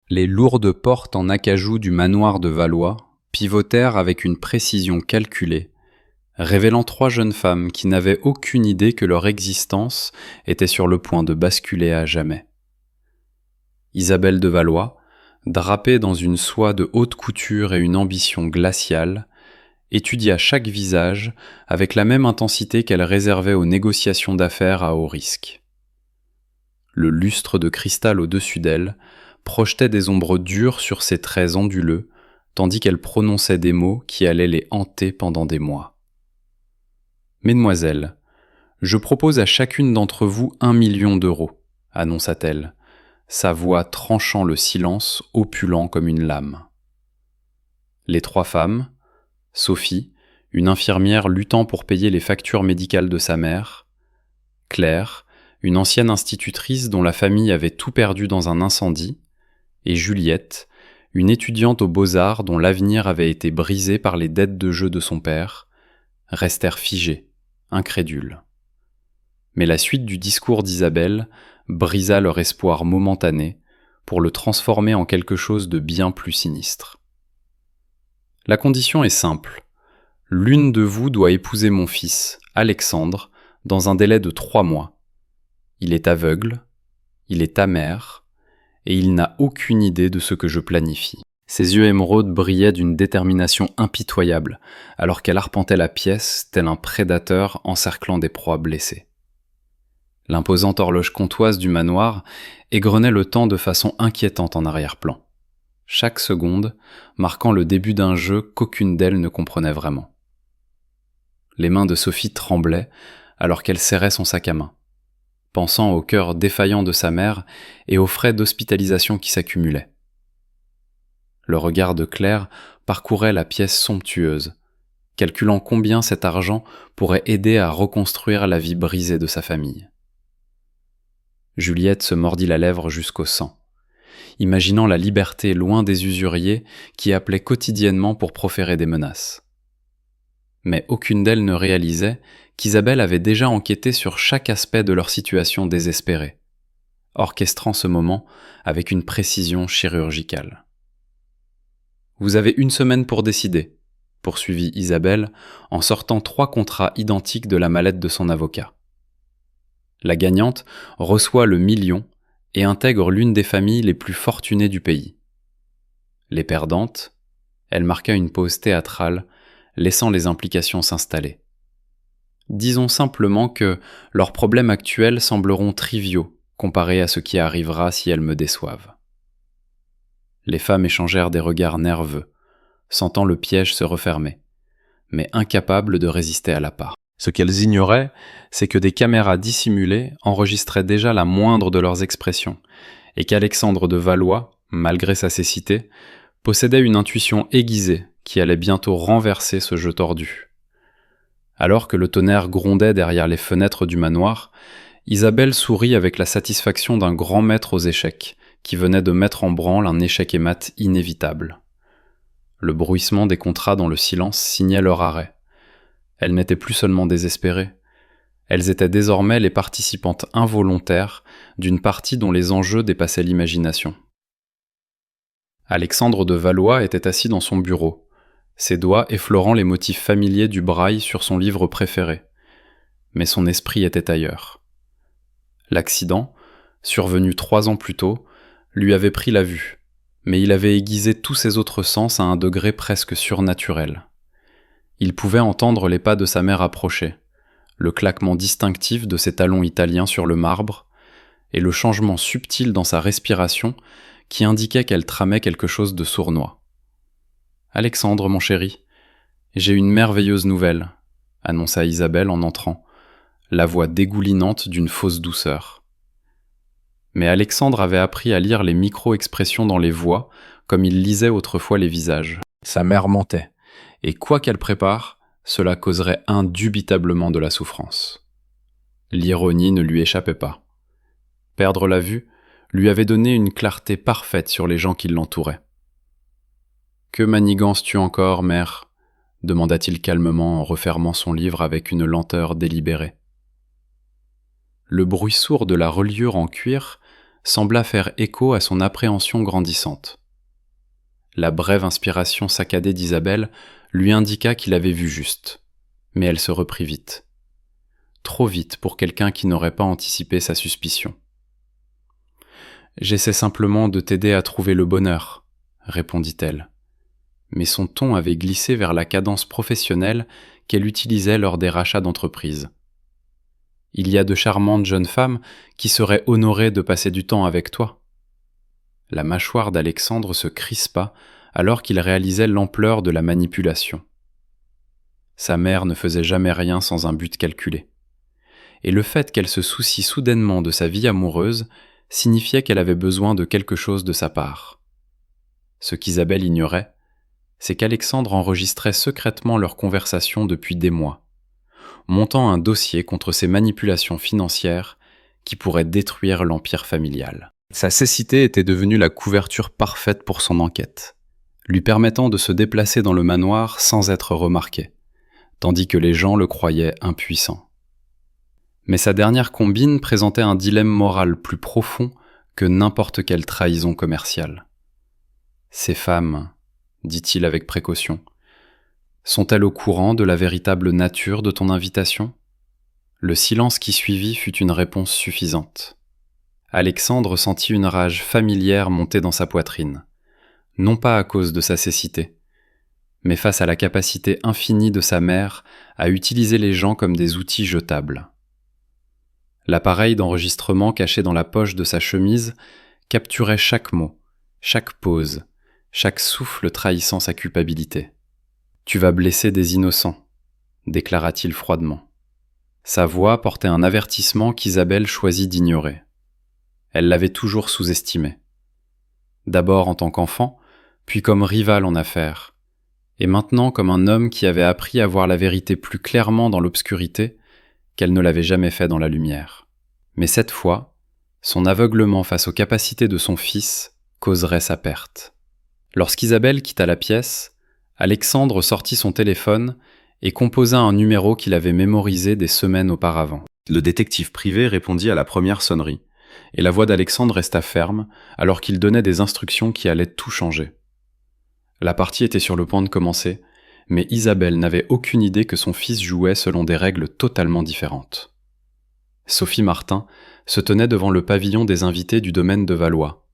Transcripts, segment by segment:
Les lourdes portes en acajou du manoir de Valois pivotèrent avec une précision calculée, révélant 3 jeunes femmes qui n'avaient aucune idée que leur existence était sur le point de basculer à jamais. Isabelle de Valois, drapée dans une soie de haute couture et une ambition glaciale, étudia chaque visage avec la même intensité qu'elle réservait aux négociations d'affaires à haut risque. Le lustre de cristal au-dessus d'elle projetait des ombres dures sur ses traits onduleux, tandis qu'elle prononçait des mots qui allaient les hanter pendant des mois. « Mesdemoiselles, je propose à chacune d'entre vous 1 million d'euros, annonça-t-elle, sa voix tranchant le silence opulent comme une lame. Les 3 femmes, Sophie, une infirmière luttant pour payer les factures médicales de sa mère, Claire, une ancienne institutrice dont la famille avait tout perdu dans un incendie, et Juliette, une étudiante aux Beaux-Arts dont l'avenir avait été brisé par les dettes de jeu de son père, restèrent figées, incrédules. Mais la suite du discours d'Isabelle brisa leur espoir momentané pour le transformer en quelque chose de bien plus sinistre. La condition est simple. L'une de vous doit épouser mon fils, Alexandre, dans un délai de 3 mois. Il est aveugle, il est amer, et il n'a aucune idée de ce que je planifie. Ses yeux émeraudes brillaient d'une détermination impitoyable, alors qu'elle arpentait la pièce tel un prédateur encerclant des proies blessées. L'imposante horloge comtoise du manoir égrenait le temps de façon inquiétante en arrière-plan, chaque seconde marquant le début d'un jeu qu'aucune d'elles ne comprenait vraiment. Les mains de Sophie tremblaient alors qu'elle serrait son sac à main, pensant au cœur défaillant de sa mère et aux frais d'hospitalisation qui s'accumulaient. Le regard de Claire parcourait la pièce somptueuse, calculant combien cet argent pourrait aider à reconstruire la vie brisée de sa famille. Juliette se mordit la lèvre jusqu'au sang, imaginant la liberté loin des usuriers qui appelaient quotidiennement pour proférer des menaces. Mais aucune d'elles ne réalisait qu'Isabelle avait déjà enquêté sur chaque aspect de leur situation désespérée, orchestrant ce moment avec une précision chirurgicale. « Vous avez 1 semaine pour décider », poursuivit Isabelle en sortant 3 contrats identiques de la mallette de son avocat. La gagnante reçoit le million et intègre l'une des familles les plus fortunées du pays. Les perdantes, elle marqua une pause théâtrale, laissant les implications s'installer. Disons simplement que leurs problèmes actuels sembleront triviaux comparés à ce qui arrivera si elles me déçoivent. Les femmes échangèrent des regards nerveux, sentant le piège se refermer, mais incapables de résister à l'appât. Ce qu'elles ignoraient, c'est que des caméras dissimulées enregistraient déjà la moindre de leurs expressions, et qu'Alexandre de Valois, malgré sa cécité, possédait une intuition aiguisée qui allait bientôt renverser ce jeu tordu. Alors que le tonnerre grondait derrière les fenêtres du manoir, Isabelle sourit avec la satisfaction d'un grand maître aux échecs, qui venait de mettre en branle un échec et mat inévitable. Le bruissement des contrats dans le silence signait leur arrêt. Elles n'étaient plus seulement désespérées, elles étaient désormais les participantes involontaires d'une partie dont les enjeux dépassaient l'imagination. Alexandre de Valois était assis dans son bureau, ses doigts effleurant les motifs familiers du braille sur son livre préféré. Mais son esprit était ailleurs. L'accident, survenu 3 ans plus tôt, lui avait pris la vue, mais il avait aiguisé tous ses autres sens à un degré presque surnaturel. Il pouvait entendre les pas de sa mère approcher, le claquement distinctif de ses talons italiens sur le marbre, et le changement subtil dans sa respiration qui indiquait qu'elle tramait quelque chose de sournois. « Alexandre, mon chéri, j'ai une merveilleuse nouvelle, » annonça Isabelle en entrant, la voix dégoulinante d'une fausse douceur. Mais Alexandre avait appris à lire les micro-expressions dans les voix, comme il lisait autrefois les visages. Sa mère mentait, et quoi qu'elle prépare, cela causerait indubitablement de la souffrance. L'ironie ne lui échappait pas. Perdre la vue lui avait donné une clarté parfaite sur les gens qui l'entouraient. « Que manigances-tu encore, mère ?» demanda-t-il calmement en refermant son livre avec une lenteur délibérée. Le bruit sourd de la reliure en cuir sembla faire écho à son appréhension grandissante. La brève inspiration saccadée d'Isabelle lui indiqua qu'il avait vu juste, mais elle se reprit vite. Trop vite pour quelqu'un qui n'aurait pas anticipé sa suspicion. « J'essaie simplement de t'aider à trouver le bonheur, » répondit-elle. Mais son ton avait glissé vers la cadence professionnelle qu'elle utilisait lors des rachats d'entreprise. Il y a de charmantes jeunes femmes qui seraient honorées de passer du temps avec toi. La mâchoire d'Alexandre se crispa alors qu'il réalisait l'ampleur de la manipulation. Sa mère ne faisait jamais rien sans un but calculé. Et le fait qu'elle se soucie soudainement de sa vie amoureuse signifiait qu'elle avait besoin de quelque chose de sa part. Ce qu'Isabelle ignorait, c'est qu'Alexandre enregistrait secrètement leur conversation depuis des mois, montant un dossier contre ces manipulations financières qui pourraient détruire l'empire familial. Sa cécité était devenue la couverture parfaite pour son enquête, lui permettant de se déplacer dans le manoir sans être remarqué, tandis que les gens le croyaient impuissant. Mais sa dernière combine présentait un dilemme moral plus profond que n'importe quelle trahison commerciale. Ces femmes, dit-il avec précaution, sont-elles au courant de la véritable nature de ton invitation ? Le silence qui suivit fut une réponse suffisante. Alexandre sentit une rage familière monter dans sa poitrine, non pas à cause de sa cécité, mais face à la capacité infinie de sa mère à utiliser les gens comme des outils jetables. L'appareil d'enregistrement caché dans la poche de sa chemise capturait chaque mot, chaque pause, chaque souffle trahissant sa culpabilité. « Tu vas blesser des innocents », déclara-t-il froidement. Sa voix portait un avertissement qu'Isabelle choisit d'ignorer. Elle l'avait toujours sous-estimé. D'abord en tant qu'enfant, puis comme rival en affaires, et maintenant comme un homme qui avait appris à voir la vérité plus clairement dans l'obscurité qu'elle ne l'avait jamais fait dans la lumière. Mais cette fois, son aveuglement face aux capacités de son fils causerait sa perte. Lorsqu'Isabelle quitta la pièce, Alexandre sortit son téléphone et composa un numéro qu'il avait mémorisé des semaines auparavant. Le détective privé répondit à la première sonnerie, et la voix d'Alexandre resta ferme alors qu'il donnait des instructions qui allaient tout changer. La partie était sur le point de commencer, mais Isabelle n'avait aucune idée que son fils jouait selon des règles totalement différentes. Sophie Martin se tenait devant le pavillon des invités du domaine de Valois,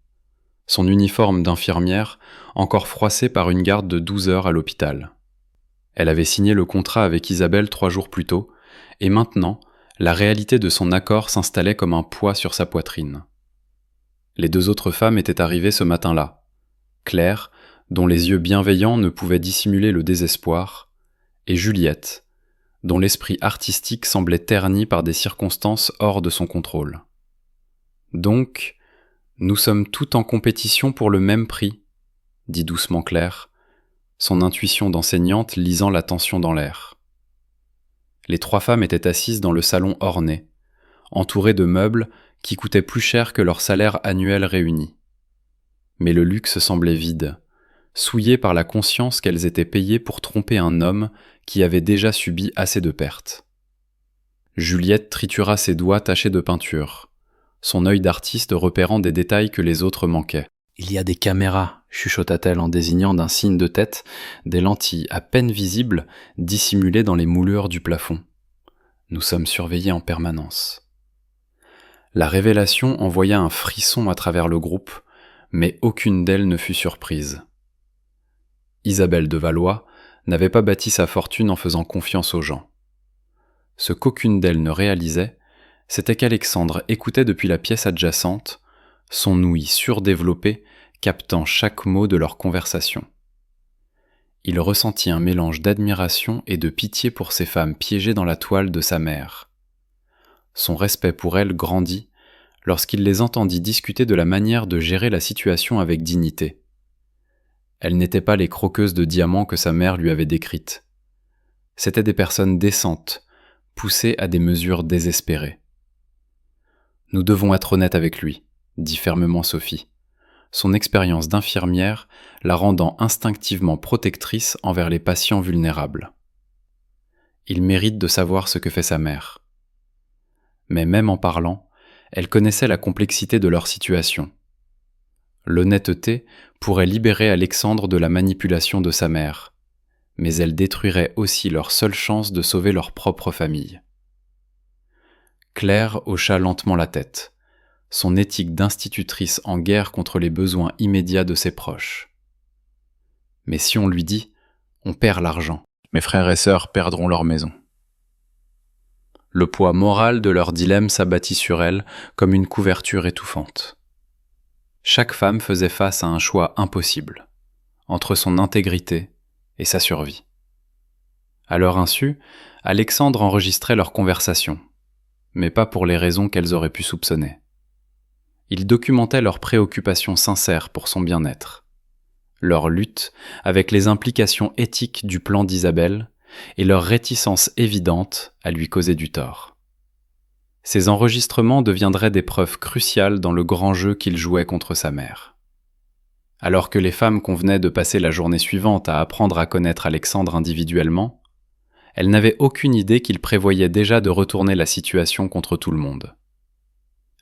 son uniforme d'infirmière encore froissé par une garde de 12 heures à l'hôpital. Elle avait signé le contrat avec Isabelle 3 jours plus tôt, et maintenant, la réalité de son accord s'installait comme un poids sur sa poitrine. Les 2 autres femmes étaient arrivées ce matin-là. Claire, dont les yeux bienveillants ne pouvaient dissimuler le désespoir, et Juliette, dont l'esprit artistique semblait terni par des circonstances hors de son contrôle. Donc, nous sommes toutes en compétition pour le même prix, dit doucement Claire, son intuition d'enseignante lisant la tension dans l'air. Les 3 femmes étaient assises dans le salon orné, entourées de meubles qui coûtaient plus cher que leur salaire annuel réuni. Mais le luxe semblait vide, souillé par la conscience qu'elles étaient payées pour tromper un homme qui avait déjà subi assez de pertes. Juliette tritura ses doigts tachés de peinture, son œil d'artiste repérant des détails que les autres manquaient. « Il y a des caméras », chuchota-t-elle en désignant d'un signe de tête des lentilles à peine visibles dissimulées dans les moulures du plafond. « Nous sommes surveillés en permanence. » La révélation envoya un frisson à travers le groupe, mais aucune d'elles ne fut surprise. Isabelle de Valois n'avait pas bâti sa fortune en faisant confiance aux gens. Ce qu'aucune d'elles ne réalisait, c'était qu'Alexandre écoutait depuis la pièce adjacente, son ouïe surdéveloppée captant chaque mot de leur conversation. Il ressentit un mélange d'admiration et de pitié pour ces femmes piégées dans la toile de sa mère. Son respect pour elles grandit lorsqu'il les entendit discuter de la manière de gérer la situation avec dignité. Elles n'étaient pas les croqueuses de diamants que sa mère lui avait décrites. C'étaient des personnes décentes, poussées à des mesures désespérées. « Nous devons être honnêtes avec lui », dit fermement Sophie, son expérience d'infirmière la rendant instinctivement protectrice envers les patients vulnérables. Il mérite de savoir ce que fait sa mère. Mais même en parlant, Elle connaissait la complexité de leur situation. L'honnêteté pourrait libérer Alexandre de la manipulation de sa mère, mais elle détruirait aussi leur seule chance de sauver leur propre famille. Claire hocha lentement la tête, son éthique d'institutrice en guerre contre les besoins immédiats de ses proches. Mais si on lui dit « on perd l'argent, mes frères et sœurs perdront leur maison ». Le poids moral de leur dilemme s'abattit sur elle comme une couverture étouffante. Chaque femme faisait face à un choix impossible, entre son intégrité et sa survie. À leur insu, Alexandre enregistrait leurs conversations, mais pas pour les raisons qu'elles auraient pu soupçonner. Il documentait leurs préoccupations sincères pour son bien-être, leur lutte avec les implications éthiques du plan d'Isabelle et leur réticence évidente à lui causer du tort. Ces enregistrements deviendraient des preuves cruciales dans le grand jeu qu'il jouait contre sa mère. Alors que les femmes convenaient de passer la journée suivante à apprendre à connaître Alexandre individuellement, elles n'avaient aucune idée qu'il prévoyait déjà de retourner la situation contre tout le monde.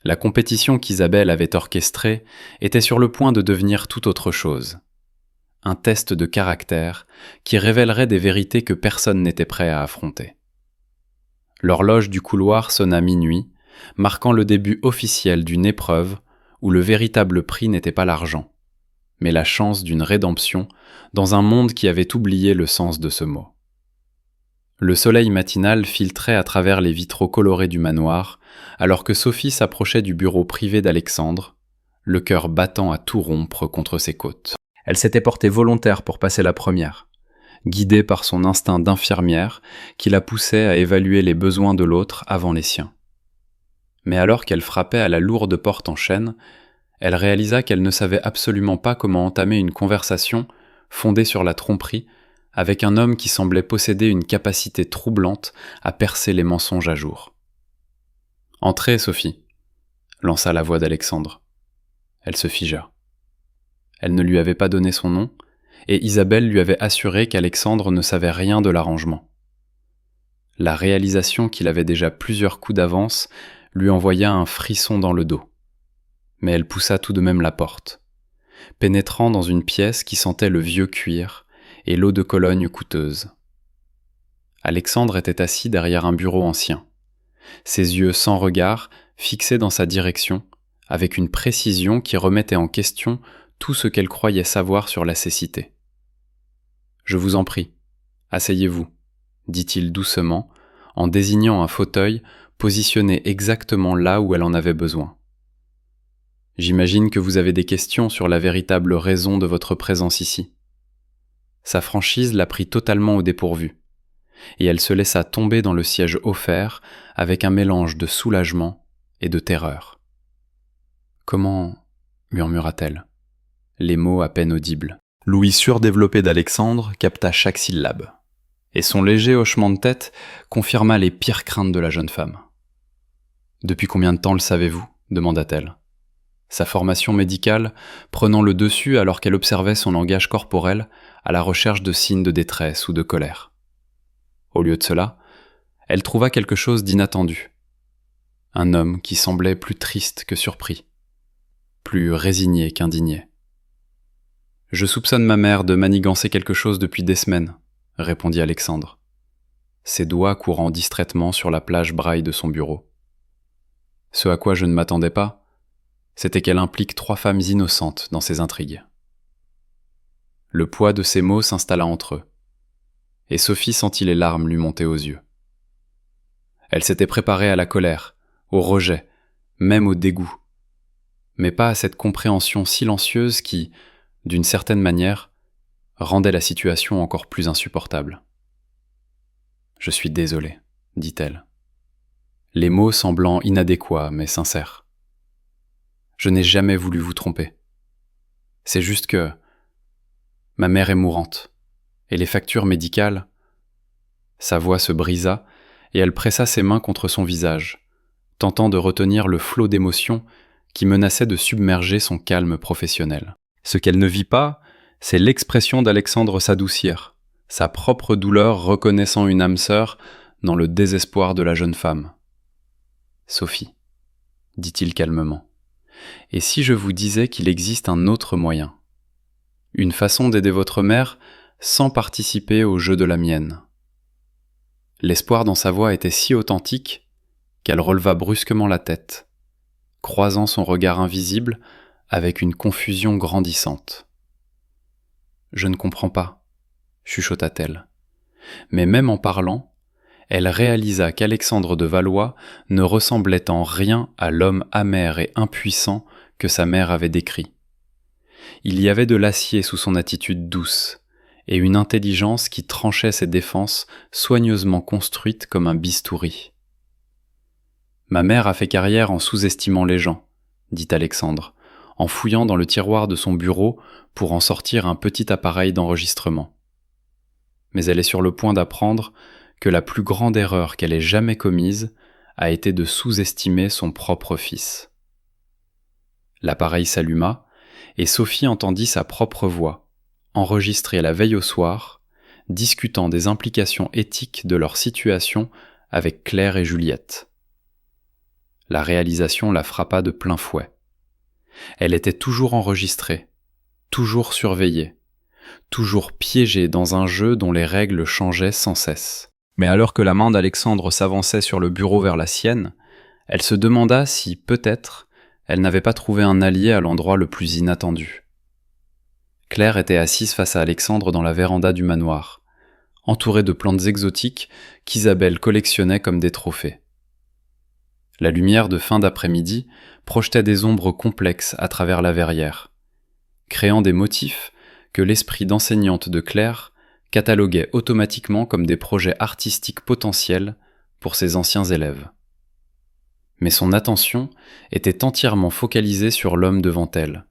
La compétition qu'Isabelle avait orchestrée était sur le point de devenir tout autre chose. Un test de caractère qui révélerait des vérités que personne n'était prêt à affronter. L'horloge du couloir sonna minuit, marquant le début officiel d'une épreuve où le véritable prix n'était pas l'argent, mais la chance d'une rédemption dans un monde qui avait oublié le sens de ce mot. Le soleil matinal filtrait à travers les vitraux colorés du manoir, alors que Sophie s'approchait du bureau privé d'Alexandre, le cœur battant à tout rompre contre ses côtes. Elle s'était portée volontaire pour passer la première, guidée par son instinct d'infirmière qui la poussait à évaluer les besoins de l'autre avant les siens. Mais alors qu'elle frappait à la lourde porte en chêne, elle réalisa qu'elle ne savait absolument pas comment entamer une conversation fondée sur la tromperie avec un homme qui semblait posséder une capacité troublante à percer les mensonges à jour. « Entrez, Sophie », lança la voix d'Alexandre. Elle se figea. Elle ne lui avait pas donné son nom, et Isabelle lui avait assuré qu'Alexandre ne savait rien de l'arrangement. La réalisation qu'il avait déjà plusieurs coups d'avance lui envoya un frisson dans le dos. Mais elle poussa tout de même la porte, pénétrant dans une pièce qui sentait le vieux cuir et l'eau de Cologne coûteuse. Alexandre était assis derrière un bureau ancien, ses yeux sans regard fixés dans sa direction, avec une précision qui remettait en question tout ce qu'elle croyait savoir sur la cécité. « Je vous en prie, asseyez-vous », dit-il doucement, en désignant un fauteuil positionné exactement là où elle en avait besoin. « J'imagine que vous avez des questions sur la véritable raison de votre présence ici. » Sa franchise la prit totalement au dépourvu, et elle se laissa tomber dans le siège offert avec un mélange de soulagement et de terreur. « Comment » murmura-t-elle, les mots à peine audibles. L'ouïe surdéveloppée d'Alexandre capta chaque syllabe, et son léger hochement de tête confirma les pires craintes de la jeune femme. « Depuis combien de temps le savez-vous » demanda-t-elle. Sa formation médicale prenant le dessus alors qu'elle observait son langage corporel à la recherche de signes de détresse ou de colère. Au lieu de cela, elle trouva quelque chose d'inattendu. Un homme qui semblait plus triste que surpris, plus résigné qu'indigné. « Je soupçonne ma mère de manigancer quelque chose depuis des semaines, » répondit Alexandre, ses doigts courant distraitement sur la plage braille de son bureau. Ce à quoi je ne m'attendais pas, c'était qu'elle implique 3 femmes innocentes dans ses intrigues. Le poids de ces mots s'installa entre eux, et Sophie sentit les larmes lui monter aux yeux. Elle s'était préparée à la colère, au rejet, même au dégoût, mais pas à cette compréhension silencieuse qui, d'une certaine manière, rendait la situation encore plus insupportable. « Je suis désolée, » dit-elle, les mots semblant inadéquats mais sincères. « Je n'ai jamais voulu vous tromper. C'est juste que ma mère est mourante, et les factures médicales... » Sa voix se brisa, et elle pressa ses mains contre son visage, tentant de retenir le flot d'émotions qui menaçait de submerger son calme professionnel. Ce qu'elle ne vit pas, c'est l'expression d'Alexandre s'adoucir, sa propre douleur reconnaissant une âme sœur dans le désespoir de la jeune femme. Sophie. dit-il calmement. Et si je vous disais qu'il existe un autre moyen? Une façon d'aider votre mère sans participer au jeu de la mienne. L'espoir dans sa voix était si authentique qu'elle releva brusquement la tête, croisant son regard invisible avec une confusion grandissante. « Je ne comprends pas, » chuchota-t-elle. Mais même en parlant, elle réalisa qu'Alexandre de Valois ne ressemblait en rien à l'homme amer et impuissant que sa mère avait décrit. Il y avait de l'acier sous son attitude douce, et une intelligence qui tranchait ses défenses soigneusement construites comme un bistouri. « Ma mère a fait carrière en sous-estimant les gens, » dit Alexandre, en fouillant dans le tiroir de son bureau pour en sortir un petit appareil d'enregistrement. Mais elle est sur le point d'apprendre que la plus grande erreur qu'elle ait jamais commise a été de sous-estimer son propre fils. L'appareil s'alluma, et Sophie entendit sa propre voix, enregistrée la veille au soir, discutant des implications éthiques de leur situation avec Claire et Juliette. La réalisation la frappa de plein fouet. Elle était toujours enregistrée, toujours surveillée, toujours piégée dans un jeu dont les règles changeaient sans cesse. Mais alors que la main d'Alexandre s'avançait sur le bureau vers la sienne, elle se demanda si, peut-être, elle n'avait pas trouvé un allié à l'endroit le plus inattendu. Claire était assise face à Alexandre dans la véranda du manoir, entourée de plantes exotiques qu'Isabelle collectionnait comme des trophées. La lumière de fin d'après-midi projetait des ombres complexes à travers la verrière, créant des motifs que l'esprit d'enseignante de Claire cataloguait automatiquement comme des projets artistiques potentiels pour ses anciens élèves. Mais son attention était entièrement focalisée sur l'homme devant elle,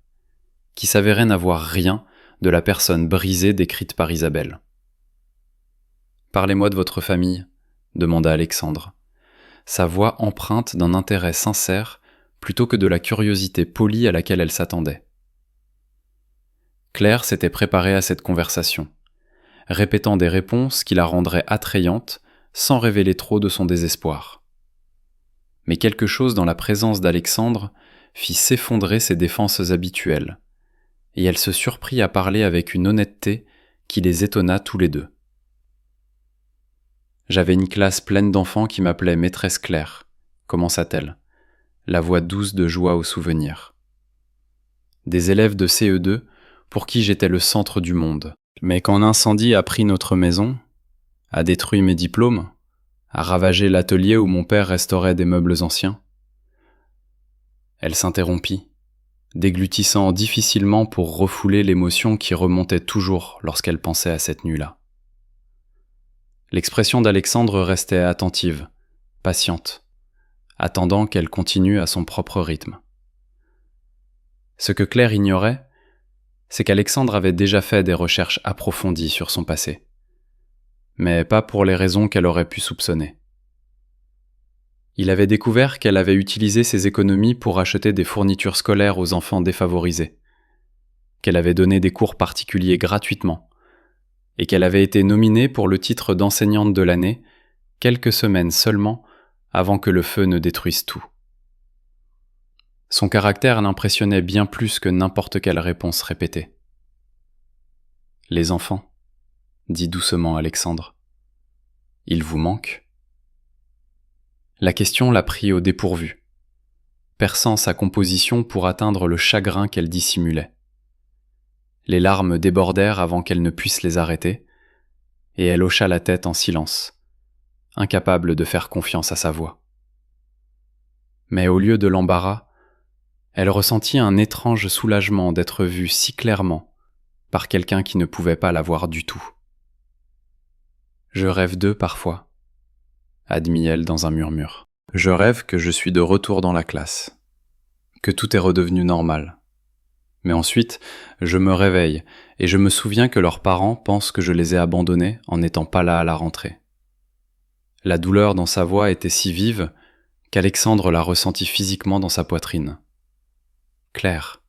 qui s'avérait n'avoir rien de la personne brisée décrite par Isabelle. « Parlez-moi de votre famille » demanda Alexandre, sa voix empreinte d'un intérêt sincère plutôt que de la curiosité polie à laquelle elle s'attendait. Claire s'était préparée à cette conversation, répétant des réponses qui la rendraient attrayante sans révéler trop de son désespoir. Mais quelque chose dans la présence d'Alexandre fit s'effondrer ses défenses habituelles, et elle se surprit à parler avec une honnêteté qui les étonna tous les deux. « J'avais une classe pleine d'enfants qui m'appelaient maîtresse Claire, » commença-t-elle, la voix douce de joie au souvenir. Des élèves de CE2 pour qui j'étais le centre du monde. Mais quand l'incendie a pris notre maison, a détruit mes diplômes, a ravagé l'atelier où mon père restaurait des meubles anciens, elle s'interrompit, déglutissant difficilement pour refouler l'émotion qui remontait toujours lorsqu'elle pensait à cette nuit-là. L'expression d'Alexandre restait attentive, patiente, attendant qu'elle continue à son propre rythme. Ce que Claire ignorait, c'est qu'Alexandre avait déjà fait des recherches approfondies sur son passé, mais pas pour les raisons qu'elle aurait pu soupçonner. Il avait découvert qu'elle avait utilisé ses économies pour acheter des fournitures scolaires aux enfants défavorisés, qu'elle avait donné des cours particuliers gratuitement, et qu'elle avait été nominée pour le titre d'enseignante de l'année quelques semaines seulement avant que le feu ne détruise tout. Son caractère l'impressionnait bien plus que n'importe quelle réponse répétée. « Les enfants, » dit doucement Alexandre. « Ils vous manquent ?» La question la prit au dépourvu, perçant sa composition pour atteindre le chagrin qu'elle dissimulait. Les larmes débordèrent avant qu'elle ne puisse les arrêter, et elle hocha la tête en silence, incapable de faire confiance à sa voix. Mais au lieu de l'embarras, elle ressentit un étrange soulagement d'être vue si clairement par quelqu'un qui ne pouvait pas la voir du tout. « Je rêve d'eux parfois, » admit-elle dans un murmure. « Je rêve que je suis de retour dans la classe, que tout est redevenu normal. Mais ensuite, je me réveille et je me souviens que leurs parents pensent que je les ai abandonnés en n'étant pas là à la rentrée. » La douleur dans sa voix était si vive qu'Alexandre la ressentit physiquement dans sa poitrine. « Claire, »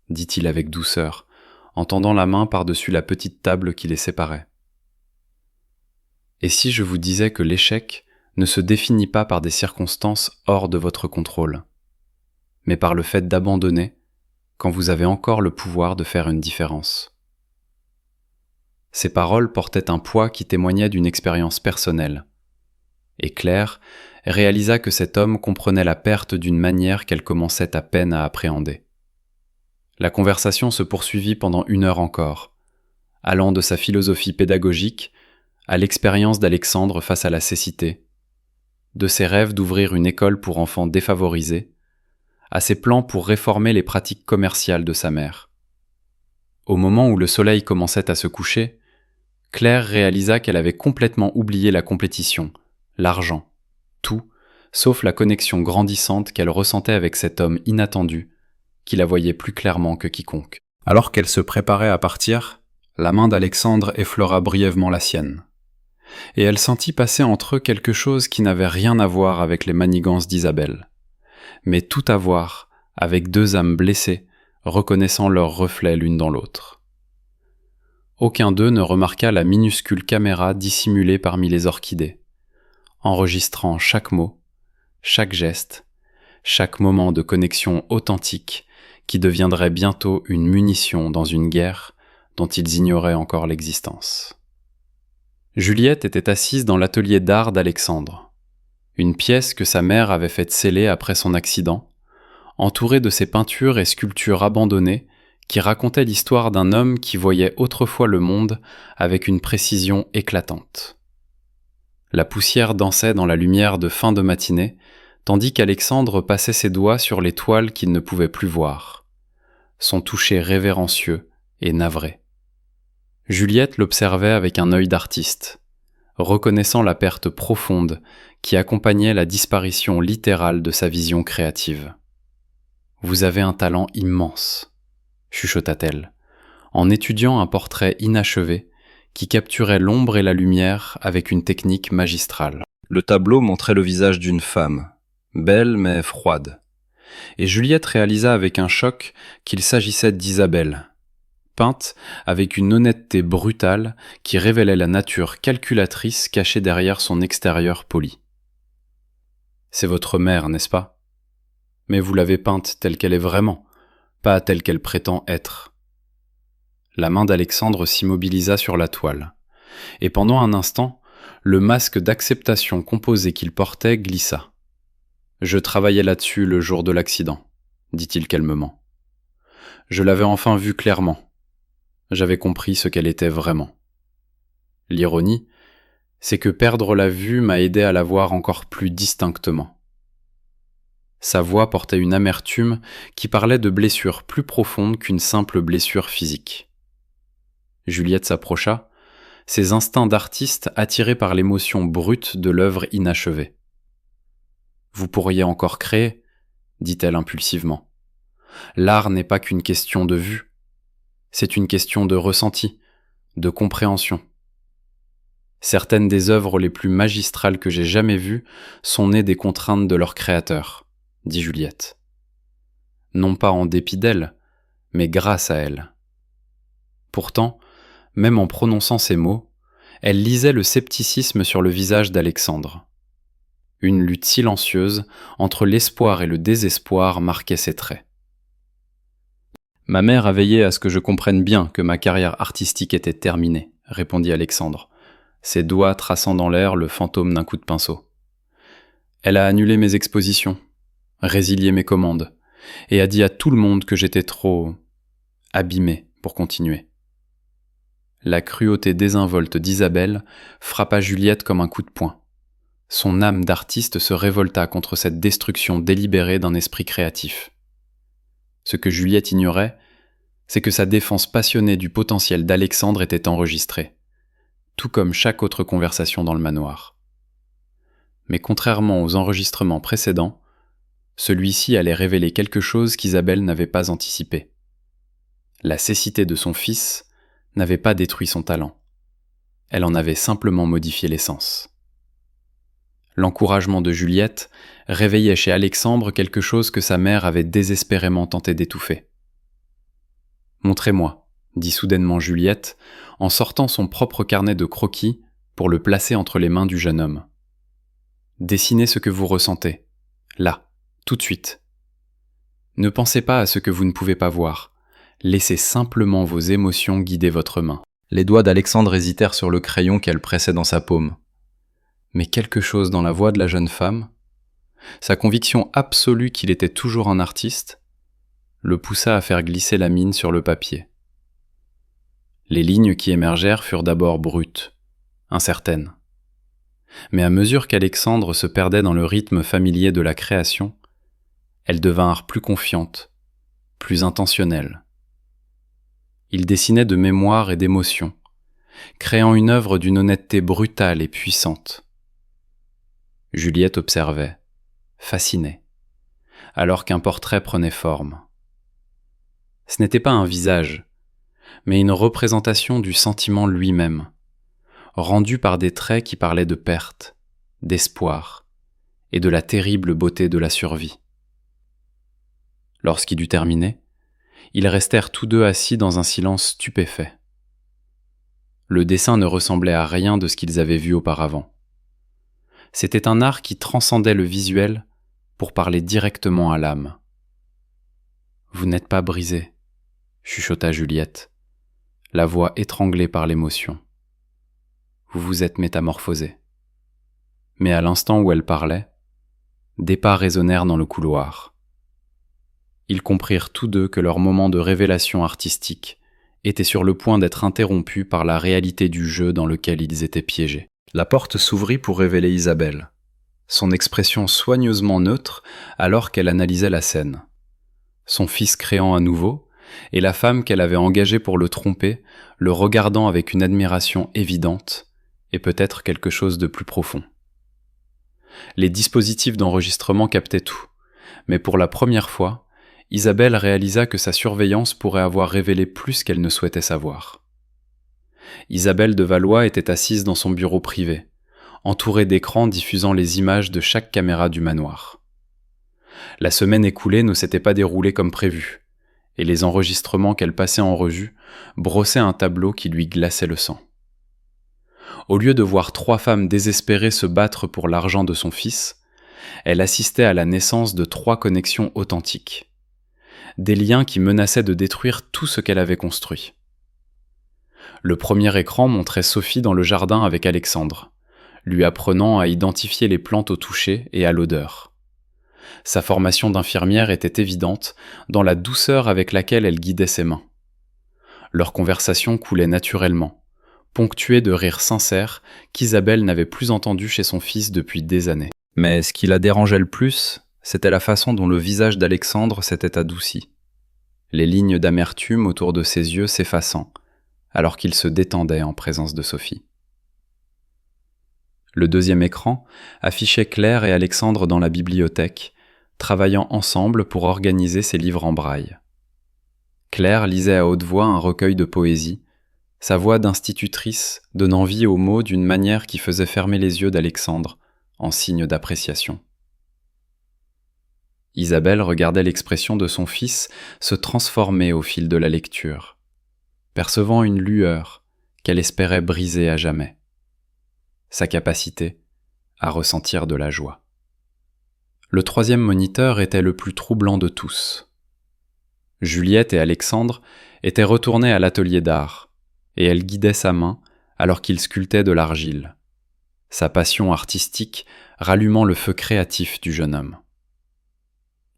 dit-il avec douceur, en tendant la main par-dessus la petite table qui les séparait. « Et si je vous disais que l'échec ne se définit pas par des circonstances hors de votre contrôle, mais par le fait d'abandonner quand vous avez encore le pouvoir de faire une différence. Ces paroles portaient un poids qui témoignait d'une expérience personnelle. Et Claire réalisa que cet homme comprenait la perte d'une manière qu'elle commençait à peine à appréhender. La conversation se poursuivit pendant 1 heure encore, allant de sa philosophie pédagogique à l'expérience d'Alexandre face à la cécité, de ses rêves d'ouvrir une école pour enfants défavorisés, à ses plans pour réformer les pratiques commerciales de sa mère. Au moment où le soleil commençait à se coucher, Claire réalisa qu'elle avait complètement oublié la compétition, l'argent, tout, sauf la connexion grandissante qu'elle ressentait avec cet homme inattendu, qui la voyait plus clairement que quiconque. Alors qu'elle se préparait à partir, la main d'Alexandre effleura brièvement la sienne. Et elle sentit passer entre eux quelque chose qui n'avait rien à voir avec les manigances d'Isabelle, mais tout à voir avec 2 âmes blessées, reconnaissant leurs reflets l'une dans l'autre. Aucun d'eux ne remarqua la minuscule caméra dissimulée parmi les orchidées, enregistrant chaque mot, chaque geste, chaque moment de connexion authentique qui deviendrait bientôt une munition dans une guerre dont ils ignoraient encore l'existence. Juliette était assise dans l'atelier d'art d'Alexandre, une pièce que sa mère avait faite sceller après son accident, entourée de ses peintures et sculptures abandonnées qui racontaient l'histoire d'un homme qui voyait autrefois le monde avec une précision éclatante. La poussière dansait dans la lumière de fin de matinée, tandis qu'Alexandre passait ses doigts sur les toiles qu'il ne pouvait plus voir, son toucher révérencieux et navré. Juliette l'observait avec un œil d'artiste, reconnaissant la perte profonde qui accompagnait la disparition littérale de sa vision créative. « Vous avez un talent immense », chuchota-t-elle, en étudiant un portrait inachevé qui capturait l'ombre et la lumière avec une technique magistrale. Le tableau montrait le visage d'une femme, belle mais froide, et Juliette réalisa avec un choc qu'il s'agissait d'Isabelle, peinte avec une honnêteté brutale qui révélait la nature calculatrice cachée derrière son extérieur poli. « C'est votre mère, n'est-ce pas ? Mais vous l'avez peinte telle qu'elle est vraiment, pas telle qu'elle prétend être. » La main d'Alexandre s'immobilisa sur la toile, et pendant un instant, le masque d'acceptation composé qu'il portait glissa. « Je travaillais là-dessus le jour de l'accident, » dit-il calmement. « Je l'avais enfin vue clairement. J'avais compris ce qu'elle était vraiment. L'ironie, c'est que perdre la vue m'a aidé à la voir encore plus distinctement. » Sa voix portait une amertume qui parlait de blessures plus profondes qu'une simple blessure physique. Juliette s'approcha, ses instincts d'artiste attirés par l'émotion brute de l'œuvre inachevée. « Vous pourriez encore créer, » dit-elle impulsivement. « L'art n'est pas qu'une question de vue, c'est une question de ressenti, de compréhension. Certaines des œuvres les plus magistrales que j'ai jamais vues sont nées des contraintes de leur créateur, » dit Juliette. « Non pas en dépit d'elle, mais grâce à elle. » Pourtant, même en prononçant ces mots, elle lisait le scepticisme sur le visage d'Alexandre. Une lutte silencieuse entre l'espoir et le désespoir marquait ses traits. « Ma mère a veillé à ce que je comprenne bien que ma carrière artistique était terminée, » répondit Alexandre, ses doigts traçant dans l'air le fantôme d'un coup de pinceau. « Elle a annulé mes expositions, résilié mes commandes, et a dit à tout le monde que j'étais trop abîmé pour continuer. » La cruauté désinvolte d'Isabelle frappa Juliette comme un coup de poing. Son âme d'artiste se révolta contre cette destruction délibérée d'un esprit créatif. Ce que Juliette ignorait, c'est que sa défense passionnée du potentiel d'Alexandre était enregistrée, tout comme chaque autre conversation dans le manoir. Mais contrairement aux enregistrements précédents, celui-ci allait révéler quelque chose qu'Isabelle n'avait pas anticipé. La cécité de son fils n'avait pas détruit son talent. Elle en avait simplement modifié l'essence. L'encouragement de Juliette réveillait chez Alexandre quelque chose que sa mère avait désespérément tenté d'étouffer. « Montrez-moi », dit soudainement Juliette, en sortant son propre carnet de croquis pour le placer entre les mains du jeune homme. « Dessinez ce que vous ressentez, là, tout de suite. » Ne pensez pas à ce que vous ne pouvez pas voir. Laissez simplement vos émotions guider votre main. Les doigts d'Alexandre hésitèrent sur le crayon qu'elle pressait dans sa paume. Mais quelque chose dans la voix de la jeune femme, sa conviction absolue qu'il était toujours un artiste, le poussa à faire glisser la mine sur le papier. Les lignes qui émergèrent furent d'abord brutes, incertaines. Mais à mesure qu'Alexandre se perdait dans le rythme familier de la création, elles devinrent plus confiantes, plus intentionnelles. Il dessinait de mémoire et d'émotion, créant une œuvre d'une honnêteté brutale et puissante. Juliette observait, fascinée, alors qu'un portrait prenait forme. Ce n'était pas un visage, mais une représentation du sentiment lui-même, rendu par des traits qui parlaient de perte, d'espoir et de la terrible beauté de la survie. Lorsqu'il eut terminé, ils restèrent tous deux assis dans un silence stupéfait. Le dessin ne ressemblait à rien de ce qu'ils avaient vu auparavant. C'était un art qui transcendait le visuel pour parler directement à l'âme. « Vous n'êtes pas brisé », chuchota Juliette, la voix étranglée par l'émotion. « Vous vous êtes métamorphosé. » Mais à l'instant où elle parlait, des pas résonnèrent dans le couloir. Ils comprirent tous deux que leur moment de révélation artistique était sur le point d'être interrompu par la réalité du jeu dans lequel ils étaient piégés. La porte s'ouvrit pour révéler Isabelle, son expression soigneusement neutre alors qu'elle analysait la scène. Son fils créant à nouveau, et la femme qu'elle avait engagée pour le tromper, le regardant avec une admiration évidente, et peut-être quelque chose de plus profond. Les dispositifs d'enregistrement captaient tout, mais pour la première fois, Isabelle réalisa que sa surveillance pourrait avoir révélé plus qu'elle ne souhaitait savoir. Isabelle de Valois était assise dans son bureau privé, entourée d'écrans diffusant les images de chaque caméra du manoir. La semaine écoulée ne s'était pas déroulée comme prévu, et les enregistrements qu'elle passait en revue brossaient un tableau qui lui glaçait le sang. Au lieu de voir 3 femmes désespérées se battre pour l'argent de son fils, elle assistait à la naissance de 3 connexions authentiques. Des liens qui menaçaient de détruire tout ce qu'elle avait construit. Le premier écran montrait Sophie dans le jardin avec Alexandre, lui apprenant à identifier les plantes au toucher et à l'odeur. Sa formation d'infirmière était évidente dans la douceur avec laquelle elle guidait ses mains. Leur conversation coulait naturellement, ponctuée de rires sincères qu'Isabelle n'avait plus entendus chez son fils depuis des années. Mais ce qui la dérangeait le plus, c'était la façon dont le visage d'Alexandre s'était adouci, les lignes d'amertume autour de ses yeux s'effaçant, alors qu'il se détendait en présence de Sophie. Le deuxième écran affichait Claire et Alexandre dans la bibliothèque, travaillant ensemble pour organiser ses livres en braille. Claire lisait à haute voix un recueil de poésie, sa voix d'institutrice donnant vie aux mots d'une manière qui faisait fermer les yeux d'Alexandre, en signe d'appréciation. Isabelle regardait l'expression de son fils se transformer au fil de la lecture, percevant une lueur qu'elle espérait briser à jamais, sa capacité à ressentir de la joie. Le troisième moniteur était le plus troublant de tous. Juliette et Alexandre étaient retournés à l'atelier d'art, et elle guidait sa main alors qu'il sculptait de l'argile, sa passion artistique rallumant le feu créatif du jeune homme.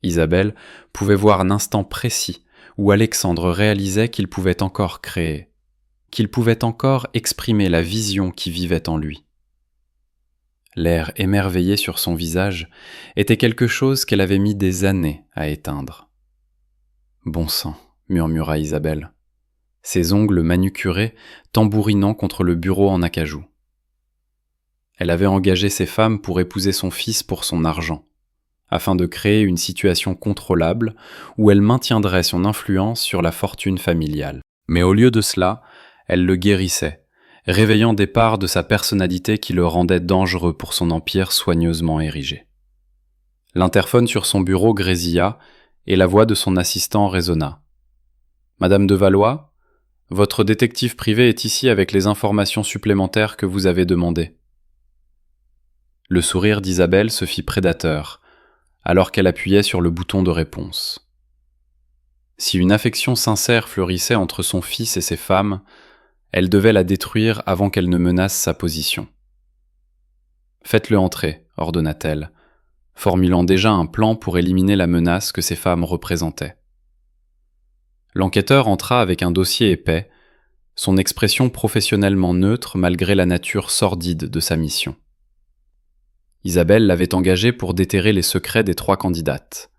Isabelle pouvait voir un instant précis où Alexandre réalisait qu'il pouvait encore créer, qu'il pouvait encore exprimer la vision qui vivait en lui. L'air émerveillé sur son visage était quelque chose qu'elle avait mis des années à éteindre. « Bon sang », murmura Isabelle, ses ongles manucurés tambourinant contre le bureau en acajou. Elle avait engagé ces femmes pour épouser son fils pour son argent, afin de créer une situation contrôlable où elle maintiendrait son influence sur la fortune familiale. Mais au lieu de cela, elle le guérissait, réveillant des parts de sa personnalité qui le rendaient dangereux pour son empire soigneusement érigé. L'interphone sur son bureau grésilla et la voix de son assistant résonna. « Madame de Valois, votre détective privé est ici avec les informations supplémentaires que vous avez demandées. » Le sourire d'Isabelle se fit prédateur, alors qu'elle appuyait sur le bouton de réponse. Si une affection sincère fleurissait entre son fils et ses femmes, elle devait la détruire avant qu'elle ne menace sa position. « Faites-le entrer », ordonna-t-elle, formulant déjà un plan pour éliminer la menace que ces femmes représentaient. L'enquêteur entra avec un dossier épais, son expression professionnellement neutre malgré la nature sordide de sa mission. Isabelle l'avait engagé pour déterrer les secrets des 3 candidates.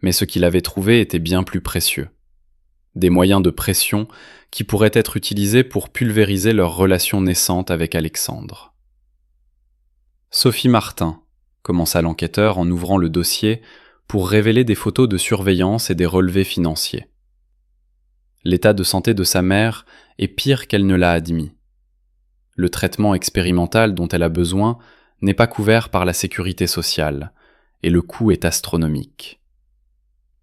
Mais ce qu'il avait trouvé était bien plus précieux. Des moyens de pression qui pourraient être utilisés pour pulvériser leur relation naissante avec Alexandre. Sophie Martin, commença l'enquêteur en ouvrant le dossier pour révéler des photos de surveillance et des relevés financiers. L'état de santé de sa mère est pire qu'elle ne l'a admis. Le traitement expérimental dont elle a besoin n'est pas couvert par la sécurité sociale, et le coût est astronomique.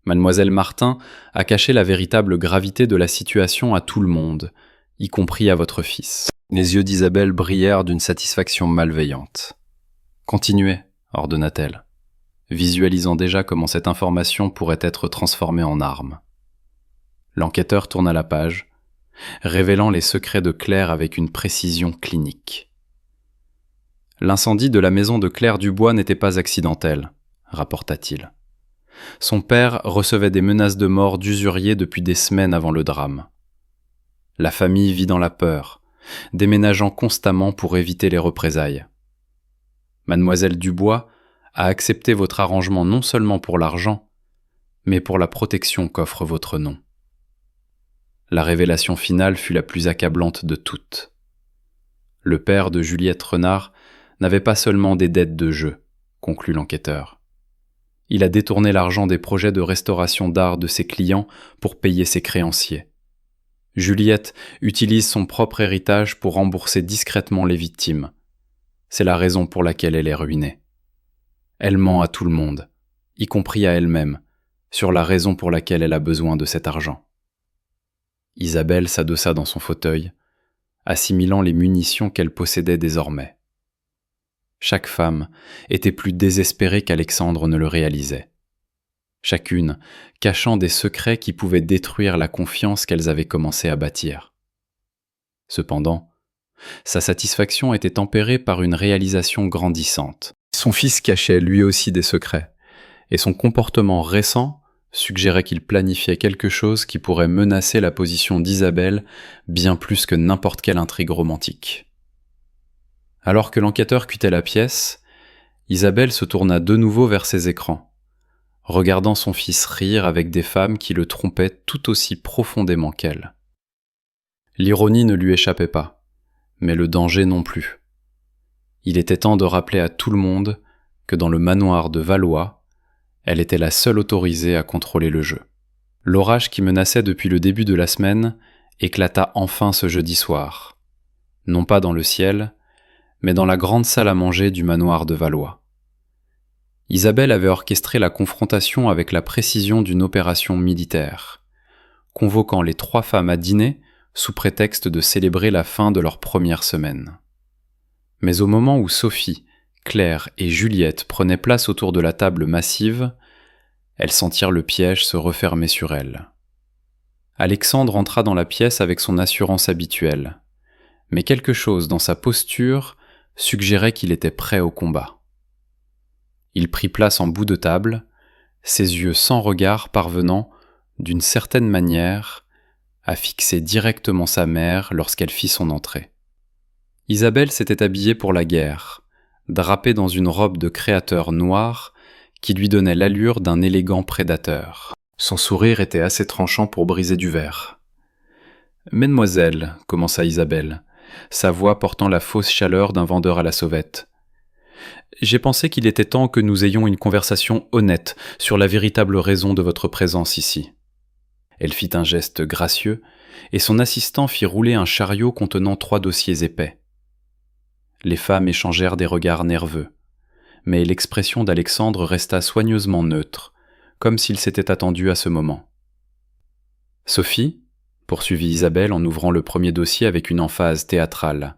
Mademoiselle Martin a caché la véritable gravité de la situation à tout le monde, y compris à votre fils. Les yeux d'Isabelle brillèrent d'une satisfaction malveillante. « Continuez », ordonna-t-elle, visualisant déjà comment cette information pourrait être transformée en arme. L'enquêteur tourna la page, révélant les secrets de Claire avec une précision clinique. L'incendie de la maison de Claire Dubois n'était pas accidentel, rapporta-t-il. Son père recevait des menaces de mort d'usuriers depuis des semaines avant le drame. La famille vit dans la peur, déménageant constamment pour éviter les représailles. Mademoiselle Dubois a accepté votre arrangement non seulement pour l'argent, mais pour la protection qu'offre votre nom. La révélation finale fut la plus accablante de toutes. Le père de Juliette Renard n'avait pas seulement des dettes de jeu, conclut l'enquêteur. Il a détourné l'argent des projets de restauration d'art de ses clients pour payer ses créanciers. Juliette utilise son propre héritage pour rembourser discrètement les victimes. C'est la raison pour laquelle elle est ruinée. Elle ment à tout le monde, y compris à elle-même, sur la raison pour laquelle elle a besoin de cet argent. Isabelle s'adossa dans son fauteuil, assimilant les munitions qu'elle possédait désormais. Chaque femme était plus désespérée qu'Alexandre ne le réalisait. Chacune cachant des secrets qui pouvaient détruire la confiance qu'elles avaient commencé à bâtir. Cependant, sa satisfaction était tempérée par une réalisation grandissante. Son fils cachait lui aussi des secrets, et son comportement récent suggérait qu'il planifiait quelque chose qui pourrait menacer la position d'Isabelle bien plus que n'importe quelle intrigue romantique. Alors que l'enquêteur quittait la pièce, Isabelle se tourna de nouveau vers ses écrans, regardant son fils rire avec des femmes qui le trompaient tout aussi profondément qu'elle. L'ironie ne lui échappait pas, mais le danger non plus. Il était temps de rappeler à tout le monde que dans le manoir de Valois, elle était la seule autorisée à contrôler le jeu. L'orage qui menaçait depuis le début de la semaine éclata enfin ce jeudi soir, non pas dans le ciel, mais dans la grande salle à manger du manoir de Valois. Isabelle avait orchestré la confrontation avec la précision d'une opération militaire, convoquant les 3 femmes à dîner sous prétexte de célébrer la fin de leur première semaine. Mais au moment où Sophie, Claire et Juliette prenaient place autour de la table massive, elles sentirent le piège se refermer sur elles. Alexandre entra dans la pièce avec son assurance habituelle, mais quelque chose dans sa posture suggérait qu'il était prêt au combat. Il prit place en bout de table, ses yeux sans regard parvenant, d'une certaine manière, à fixer directement sa mère lorsqu'elle fit son entrée. Isabelle s'était habillée pour la guerre, drapée dans une robe de créateur noir qui lui donnait l'allure d'un élégant prédateur. Son sourire était assez tranchant pour briser du verre. « Mesdemoiselles, commença Isabelle, sa voix portant la fausse chaleur d'un vendeur à la sauvette. J'ai pensé qu'il était temps que nous ayons une conversation honnête sur la véritable raison de votre présence ici. » Elle fit un geste gracieux, et son assistant fit rouler un chariot contenant 3 dossiers épais. Les femmes échangèrent des regards nerveux, mais l'expression d'Alexandre resta soigneusement neutre, comme s'il s'était attendu à ce moment. « Sophie, poursuivit Isabelle en ouvrant le premier dossier avec une emphase théâtrale,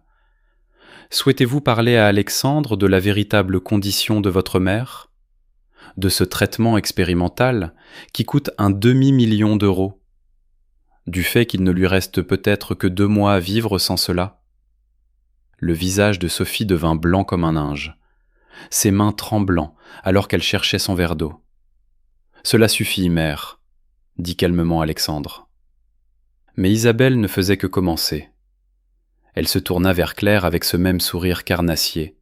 souhaitez-vous parler à Alexandre de la véritable condition de votre mère ? de ce traitement expérimental qui coûte un demi-million d'euros, du fait qu'il ne lui reste peut-être que 2 mois à vivre sans cela. Le visage de Sophie devint blanc comme un linge, ses mains tremblant alors qu'elle cherchait son verre d'eau. « Cela suffit, mère, » dit calmement Alexandre. Mais Isabelle ne faisait que commencer. Elle se tourna vers Claire avec ce même sourire carnassier,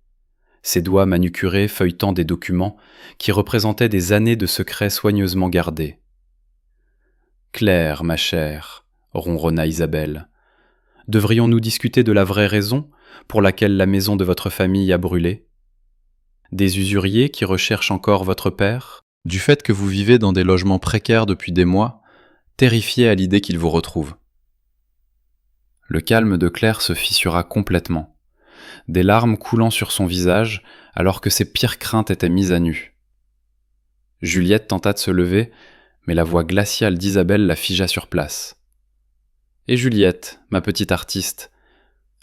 ses doigts manucurés feuilletant des documents qui représentaient des années de secrets soigneusement gardés. « Claire, ma chère, » ronronna Isabelle, « devrions-nous discuter de la vraie raison pour laquelle la maison de votre famille a brûlé? Des usuriers qui recherchent encore votre père? Du fait que vous vivez dans des logements précaires depuis des mois, terrifiés à l'idée qu'ils vous retrouvent. » Le calme de Claire se fissura complètement, des larmes coulant sur son visage alors que ses pires craintes étaient mises à nu. Juliette tenta de se lever, mais la voix glaciale d'Isabelle la figea sur place. « Et Juliette, ma petite artiste,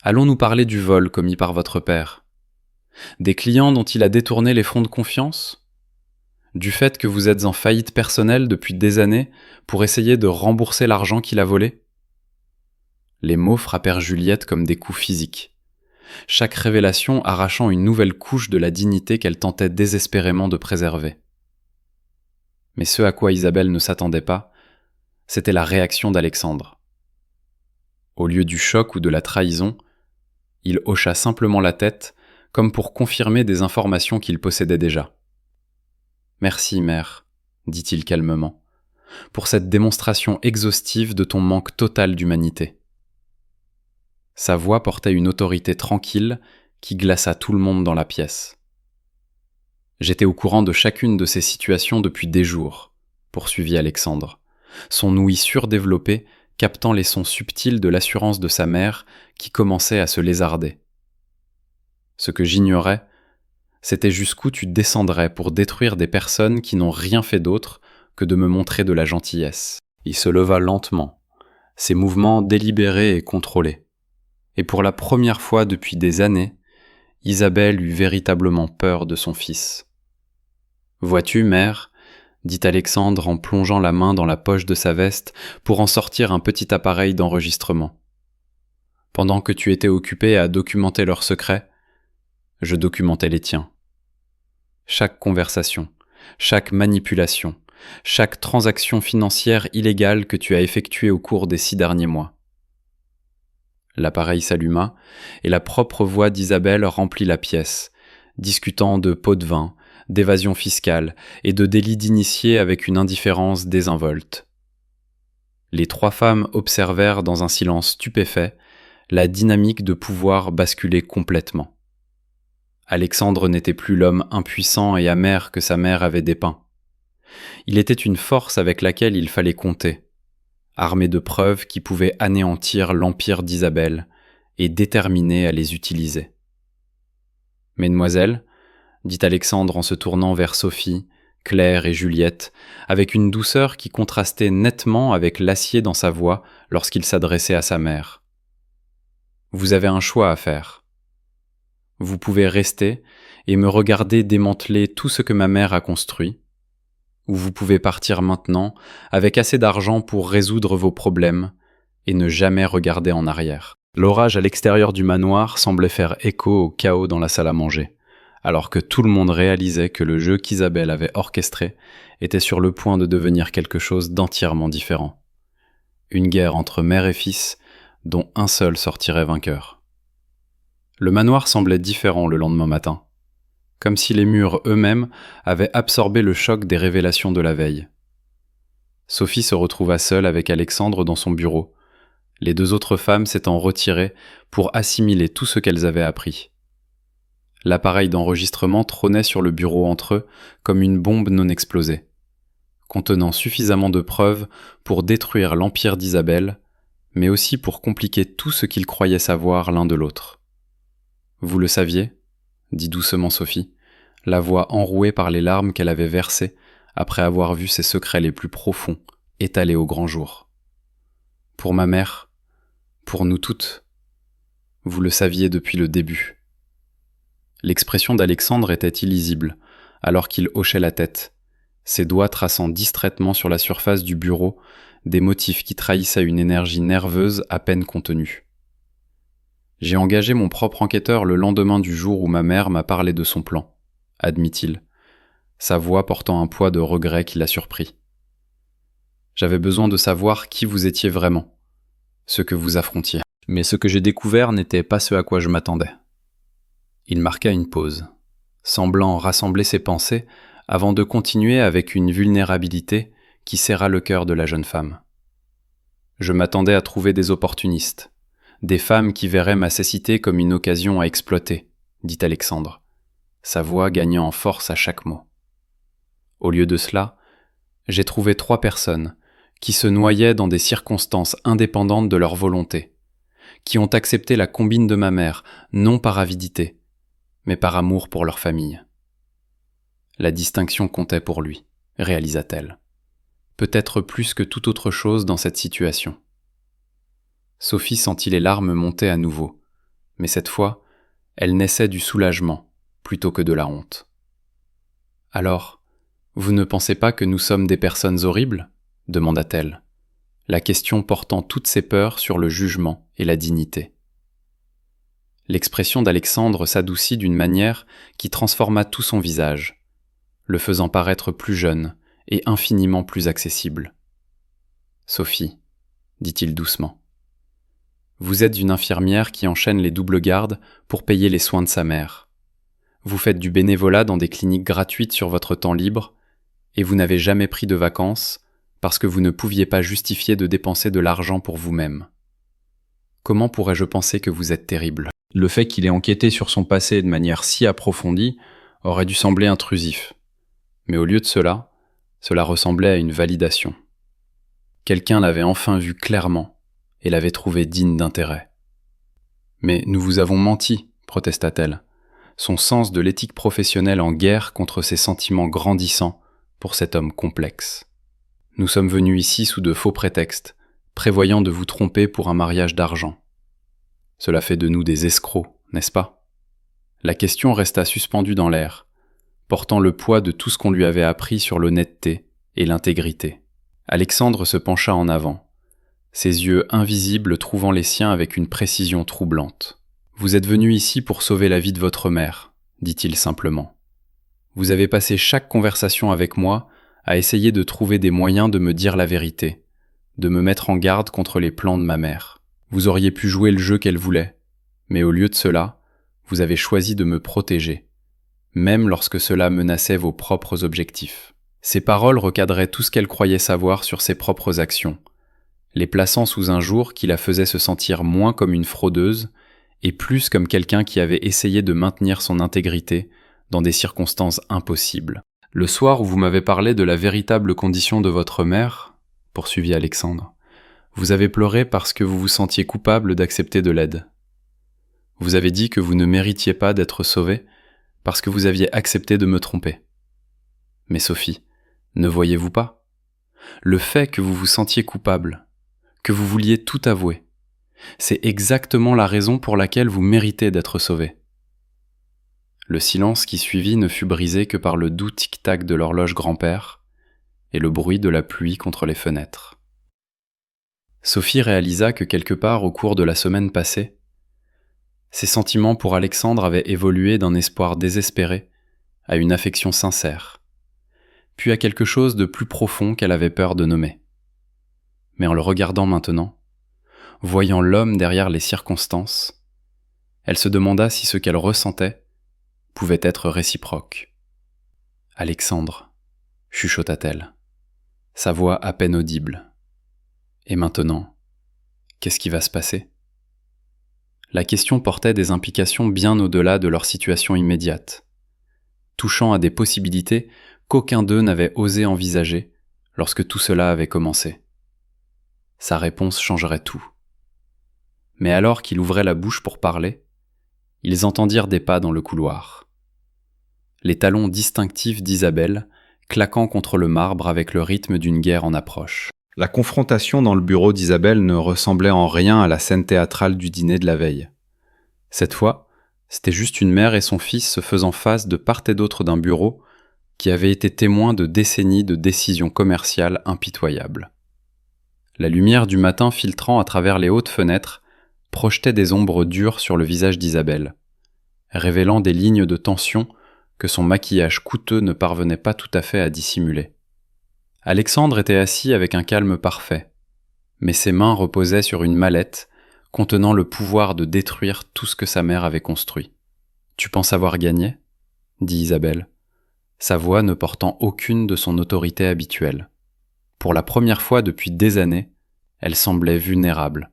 allons nous parler du vol commis par votre père? Des clients dont il a détourné les fonds de confiance? Du fait que vous êtes en faillite personnelle depuis des années pour essayer de rembourser l'argent qu'il a volé ?» Les mots frappèrent Juliette comme des coups physiques, chaque révélation arrachant une nouvelle couche de la dignité qu'elle tentait désespérément de préserver. Mais ce à quoi Isabelle ne s'attendait pas, c'était la réaction d'Alexandre. Au lieu du choc ou de la trahison, il hocha simplement la tête, comme pour confirmer des informations qu'il possédait déjà. « Merci, mère, » dit-il calmement, « pour cette démonstration exhaustive de ton manque total d'humanité. » Sa voix portait une autorité tranquille qui glaça tout le monde dans la pièce. « J'étais au courant de chacune de ces situations depuis des jours, » poursuivit Alexandre, son ouïe surdéveloppée captant les sons subtils de l'assurance de sa mère qui commençait à se lézarder. « Ce que j'ignorais, c'était jusqu'où tu descendrais pour détruire des personnes qui n'ont rien fait d'autre que de me montrer de la gentillesse. » Il se leva lentement, ses mouvements délibérés et contrôlés. Et pour la première fois depuis des années, Isabelle eut véritablement peur de son fils. « Vois-tu, mère, » dit Alexandre en plongeant la main dans la poche de sa veste pour en sortir un petit appareil d'enregistrement. « Pendant que tu étais occupé à documenter leurs secrets, je documentais les tiens. Chaque conversation, chaque manipulation, chaque transaction financière illégale que tu as effectuée au cours des 6 derniers mois. » L'appareil s'alluma, et la propre voix d'Isabelle remplit la pièce, discutant de pots de vin, d'évasion fiscale et de délits d'initiés avec une indifférence désinvolte. Les 3 femmes observèrent dans un silence stupéfait la dynamique de pouvoir basculer complètement. Alexandre n'était plus l'homme impuissant et amer que sa mère avait dépeint. Il était une force avec laquelle il fallait compter, armé de preuves qui pouvaient anéantir l'empire d'Isabelle et déterminé à les utiliser. « Mesdemoiselles, » dit Alexandre en se tournant vers Sophie, Claire et Juliette, avec une douceur qui contrastait nettement avec l'acier dans sa voix lorsqu'il s'adressait à sa mère. « Vous avez un choix à faire. Vous pouvez rester et me regarder démanteler tout ce que ma mère a construit, ou vous pouvez partir maintenant avec assez d'argent pour résoudre vos problèmes et ne jamais regarder en arrière. » L'orage à l'extérieur du manoir semblait faire écho au chaos dans la salle à manger, alors que tout le monde réalisait que le jeu qu'Isabelle avait orchestré était sur le point de devenir quelque chose d'entièrement différent. Une guerre entre mère et fils, dont un seul sortirait vainqueur. Le manoir semblait différent le lendemain matin, comme si les murs eux-mêmes avaient absorbé le choc des révélations de la veille. Sophie se retrouva seule avec Alexandre dans son bureau, les 2 autres femmes s'étant retirées pour assimiler tout ce qu'elles avaient appris. L'appareil d'enregistrement trônait sur le bureau entre eux comme une bombe non explosée, contenant suffisamment de preuves pour détruire l'empire d'Isabelle, mais aussi pour compliquer tout ce qu'ils croyaient savoir l'un de l'autre. « Vous le saviez ?» dit doucement Sophie, la voix enrouée par les larmes qu'elle avait versées après avoir vu ses secrets les plus profonds étalés au grand jour. « Pour ma mère, pour nous toutes, vous le saviez depuis le début. » L'expression d'Alexandre était illisible, alors qu'il hochait la tête, ses doigts traçant distraitement sur la surface du bureau des motifs qui trahissaient une énergie nerveuse à peine contenue. J'ai engagé mon propre enquêteur le lendemain du jour où ma mère m'a parlé de son plan, admit-il, sa voix portant un poids de regret qui l'a surpris. J'avais besoin de savoir qui vous étiez vraiment, ce que vous affrontiez. Mais ce que j'ai découvert n'était pas ce à quoi je m'attendais. Il marqua une pause, semblant rassembler ses pensées avant de continuer avec une vulnérabilité qui serra le cœur de la jeune femme. Je m'attendais à trouver des opportunistes, des femmes qui verraient ma cécité comme une occasion à exploiter, dit Alexandre, sa voix gagnant en force à chaque mot. Au lieu de cela, j'ai trouvé 3 personnes qui se noyaient dans des circonstances indépendantes de leur volonté, qui ont accepté la combine de ma mère, non par avidité, mais par amour pour leur famille. La distinction comptait pour lui, réalisa-t-elle. Peut-être plus que toute autre chose dans cette situation. Sophie sentit les larmes monter à nouveau, mais cette fois, elles naissaient du soulagement plutôt que de la honte. « Alors, vous ne pensez pas que nous sommes des personnes horribles ?» demanda-t-elle, la question portant toutes ses peurs sur le jugement et la dignité. L'expression d'Alexandre s'adoucit d'une manière qui transforma tout son visage, le faisant paraître plus jeune et infiniment plus accessible. « Sophie, dit-il doucement, vous êtes une infirmière qui enchaîne les doubles gardes pour payer les soins de sa mère. Vous faites du bénévolat dans des cliniques gratuites sur votre temps libre et vous n'avez jamais pris de vacances parce que vous ne pouviez pas justifier de dépenser de l'argent pour vous-même. Comment pourrais-je penser que vous êtes terrible ? » Le fait qu'il ait enquêté sur son passé de manière si approfondie aurait dû sembler intrusif. Mais au lieu de cela ressemblait à une validation. Quelqu'un l'avait enfin vu clairement et l'avait trouvé digne d'intérêt. « Mais nous vous avons menti, » protesta-t-elle, son sens de l'éthique professionnelle en guerre contre ses sentiments grandissants pour cet homme complexe. « Nous sommes venus ici sous de faux prétextes, prévoyant de vous tromper pour un mariage d'argent. Cela fait de nous des escrocs, n'est-ce pas ?» La question resta suspendue dans l'air, portant le poids de tout ce qu'on lui avait appris sur l'honnêteté et l'intégrité. Alexandre se pencha en avant, ses yeux invisibles trouvant les siens avec une précision troublante. « Vous êtes venu ici pour sauver la vie de votre mère, » dit-il simplement. « Vous avez passé chaque conversation avec moi à essayer de trouver des moyens de me dire la vérité, de me mettre en garde contre les plans de ma mère. Vous auriez pu jouer le jeu qu'elle voulait, mais au lieu de cela, vous avez choisi de me protéger, même lorsque cela menaçait vos propres objectifs. » Ces paroles recadraient tout ce qu'elle croyait savoir sur ses propres actions, les plaçant sous un jour qui la faisait se sentir moins comme une fraudeuse et plus comme quelqu'un qui avait essayé de maintenir son intégrité dans des circonstances impossibles. « Le soir où vous m'avez parlé de la véritable condition de votre mère, » poursuivit Alexandre, « vous avez pleuré parce que vous vous sentiez coupable d'accepter de l'aide. Vous avez dit que vous ne méritiez pas d'être sauvé parce que vous aviez accepté de me tromper. Mais Sophie, ne voyez-vous pas ? Le fait que vous vous sentiez coupable, que vous vouliez tout avouer, c'est exactement la raison pour laquelle vous méritez d'être sauvé. » Le silence qui suivit ne fut brisé que par le doux tic-tac de l'horloge grand-père et le bruit de la pluie contre les fenêtres. Sophie réalisa que quelque part au cours de la semaine passée, ses sentiments pour Alexandre avaient évolué d'un espoir désespéré à une affection sincère, puis à quelque chose de plus profond qu'elle avait peur de nommer. Mais en le regardant maintenant, voyant l'homme derrière les circonstances, elle se demanda si ce qu'elle ressentait pouvait être réciproque. « Alexandre, » chuchota-t-elle, sa voix à peine audible. « Et maintenant, qu'est-ce qui va se passer ?» La question portait des implications bien au-delà de leur situation immédiate, touchant à des possibilités qu'aucun d'eux n'avait osé envisager lorsque tout cela avait commencé. Sa réponse changerait tout. Mais alors qu'il ouvrait la bouche pour parler, ils entendirent des pas dans le couloir. Les talons distinctifs d'Isabelle claquant contre le marbre avec le rythme d'une guerre en approche. La confrontation dans le bureau d'Isabelle ne ressemblait en rien à la scène théâtrale du dîner de la veille. Cette fois, c'était juste une mère et son fils se faisant face de part et d'autre d'un bureau qui avait été témoin de décennies de décisions commerciales impitoyables. La lumière du matin filtrant à travers les hautes fenêtres projetait des ombres dures sur le visage d'Isabelle, révélant des lignes de tension que son maquillage coûteux ne parvenait pas tout à fait à dissimuler. Alexandre était assis avec un calme parfait, mais ses mains reposaient sur une mallette contenant le pouvoir de détruire tout ce que sa mère avait construit. « Tu penses avoir gagné ?» dit Isabelle, sa voix ne portant aucune de son autorité habituelle. Pour la première fois depuis des années, elle semblait vulnérable,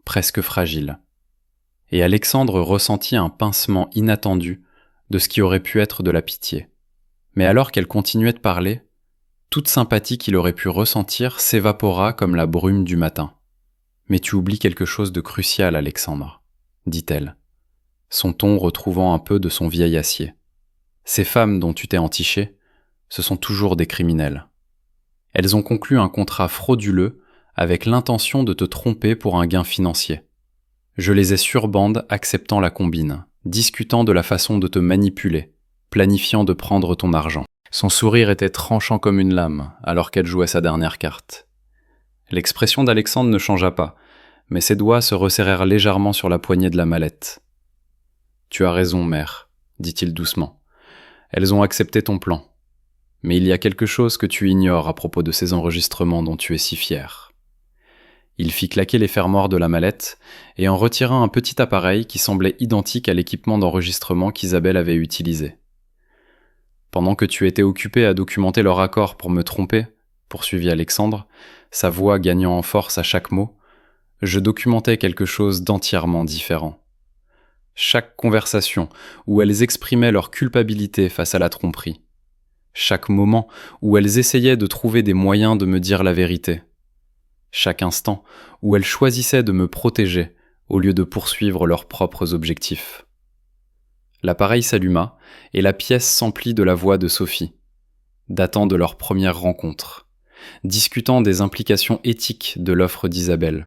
presque fragile. Et Alexandre ressentit un pincement inattendu de ce qui aurait pu être de la pitié. Mais alors qu'elle continuait de parler, toute sympathie qu'il aurait pu ressentir s'évapora comme la brume du matin. « Mais tu oublies quelque chose de crucial, Alexandre, » dit-elle, son ton retrouvant un peu de son vieil acier. « Ces femmes dont tu t'es entiché, ce sont toujours des criminels. Elles ont conclu un contrat frauduleux avec l'intention de te tromper pour un gain financier. Je les ai sur bande acceptant la combine, discutant de la façon de te manipuler, planifiant de prendre ton argent. » Son sourire était tranchant comme une lame, alors qu'elle jouait sa dernière carte. L'expression d'Alexandre ne changea pas, mais ses doigts se resserrèrent légèrement sur la poignée de la mallette. « Tu as raison, mère, » dit-il doucement. « Elles ont accepté ton plan. Mais il y a quelque chose que tu ignores à propos de ces enregistrements dont tu es si fier. » Il fit claquer les fermoirs de la mallette et en retira un petit appareil qui semblait identique à l'équipement d'enregistrement qu'Isabelle avait utilisé. « Pendant que tu étais occupé à documenter leur accord pour me tromper, » poursuivit Alexandre, sa voix gagnant en force à chaque mot, « je documentais quelque chose d'entièrement différent. Chaque conversation où elles exprimaient leur culpabilité face à la tromperie. Chaque moment où elles essayaient de trouver des moyens de me dire la vérité. Chaque instant où elles choisissaient de me protéger au lieu de poursuivre leurs propres objectifs. » L'appareil s'alluma et la pièce s'emplit de la voix de Sophie, datant de leur première rencontre, discutant des implications éthiques de l'offre d'Isabelle.